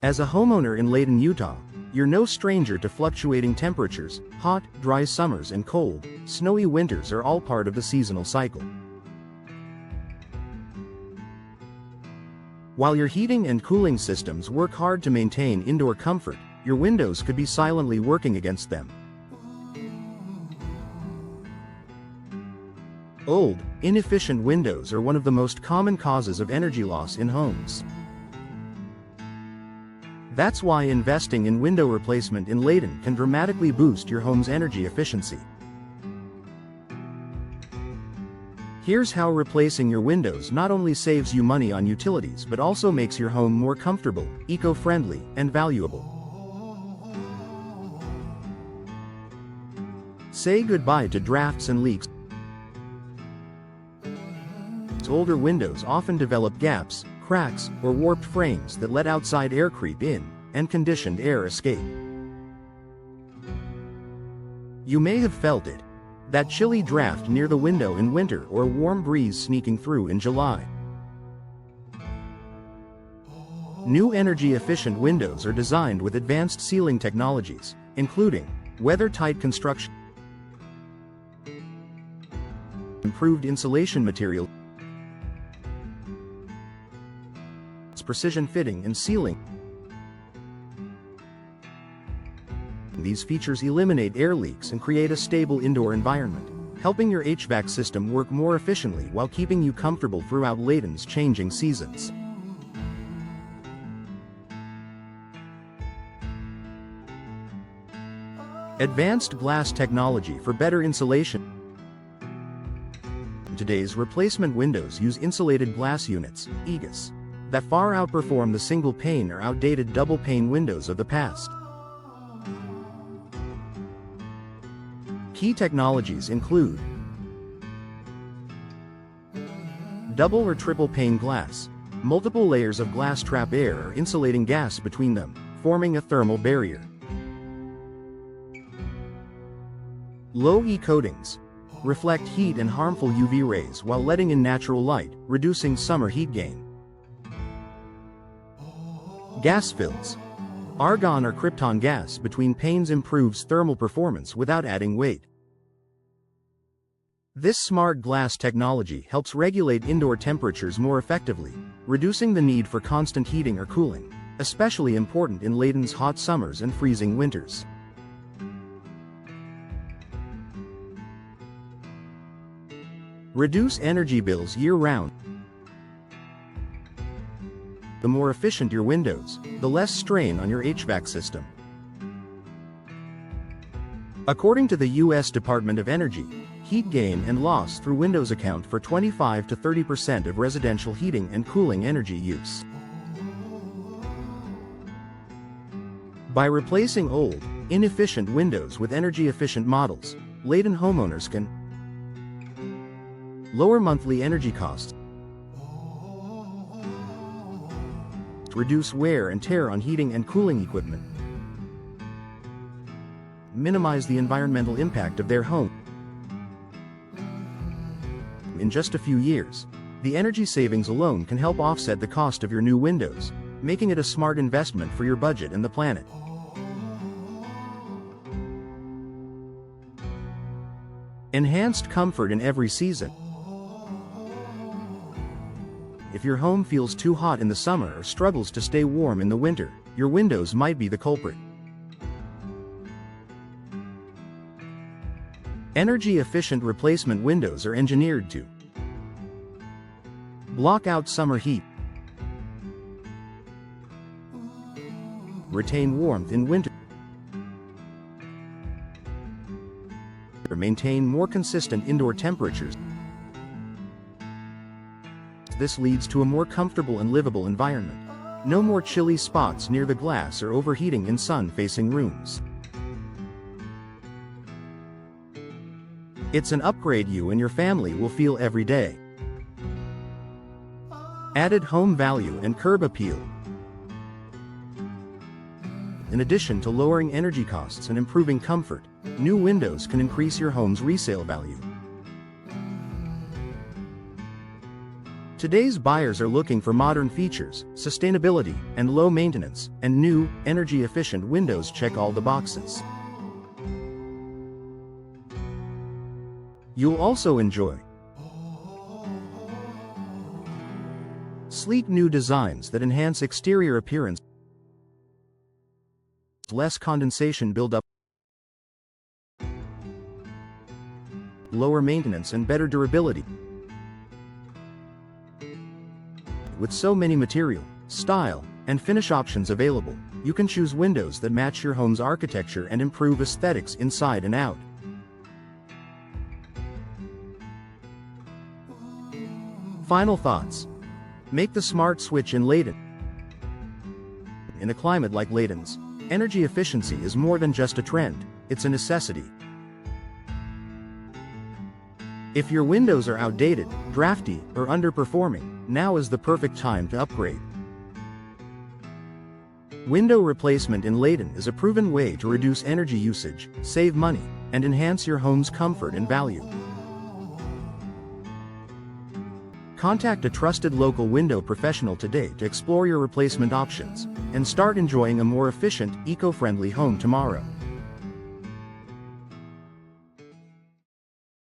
As a homeowner in Layton, Utah, you're no stranger to fluctuating temperatures. Hot, dry summers and cold, snowy winters are all part of the seasonal cycle. While your heating and cooling systems work hard to maintain indoor comfort, your windows could be silently working against them. Old, inefficient windows are one of the most common causes of energy loss in homes. That's why investing in window replacement in Layton can dramatically boost your home's energy efficiency. Here's how replacing your windows not only saves you money on utilities but also makes your home more comfortable, eco-friendly, and valuable. Say goodbye to drafts and leaks. Older windows often develop gaps, cracks, or warped frames that let outside air creep in, and conditioned air escape. You may have felt it. That chilly draft near the window in winter or a warm breeze sneaking through in July. New energy-efficient windows are designed with advanced sealing technologies, including weather-tight construction, improved insulation material, precision fitting and sealing. These features eliminate air leaks and create a stable indoor environment, helping your HVAC system work more efficiently while keeping you comfortable throughout Layton's changing seasons. Advanced glass technology for better insulation. Today's replacement windows use insulated glass units, EGUS, that far outperform the single-pane or outdated double-pane windows of the past. Key technologies include double or triple pane glass. Multiple layers of glass trap air or insulating gas between them, forming a thermal barrier. Low E coatings reflect heat and harmful UV rays while letting in natural light, reducing summer heat gain. Gas fills. Argon or krypton gas between panes improves thermal performance without adding weight. This smart glass technology helps regulate indoor temperatures more effectively, reducing the need for constant heating or cooling, especially important in Layton's hot summers and freezing winters. Reduce energy bills year-round. The more efficient your windows, the less strain on your HVAC system. According to the U.S. Department of Energy, heat gain and loss through windows account for 25 to 30% of residential heating and cooling energy use. By replacing old, inefficient windows with energy-efficient models, Layton homeowners can lower monthly energy costs, reduce wear and tear on heating and cooling equipment, minimize the environmental impact of their home. In just a few years, the energy savings alone can help offset the cost of your new windows, making it a smart investment for your budget and the planet. Enhanced comfort in every season. If your home feels too hot in the summer or struggles to stay warm in the winter, your windows might be the culprit. Energy-efficient replacement windows are engineered to block out summer heat, retain warmth in winter, or maintain more consistent indoor temperatures. This leads to a more comfortable and livable environment. No more chilly spots near the glass or overheating in sun-facing rooms. It's an upgrade you and your family will feel every day. Added home value and curb appeal. In addition to lowering energy costs and improving comfort, new windows can increase your home's resale value. Today's buyers are looking for modern features, sustainability, and low maintenance, and new, energy-efficient windows check all the boxes. You'll also enjoy sleek new designs that enhance exterior appearance, less condensation buildup, lower maintenance and better durability. With so many material, style, and finish options available, you can choose windows that match your home's architecture and improve aesthetics inside and out. Final thoughts. Make the smart switch in Layton. In a climate like Layton's, energy efficiency is more than just a trend, it's a necessity. If your windows are outdated, drafty, or underperforming, now is the perfect time to upgrade. Window replacement in Layton is a proven way to reduce energy usage, save money, and enhance your home's comfort and value. Contact a trusted local window professional today to explore your replacement options and start enjoying a more efficient, eco-friendly home tomorrow.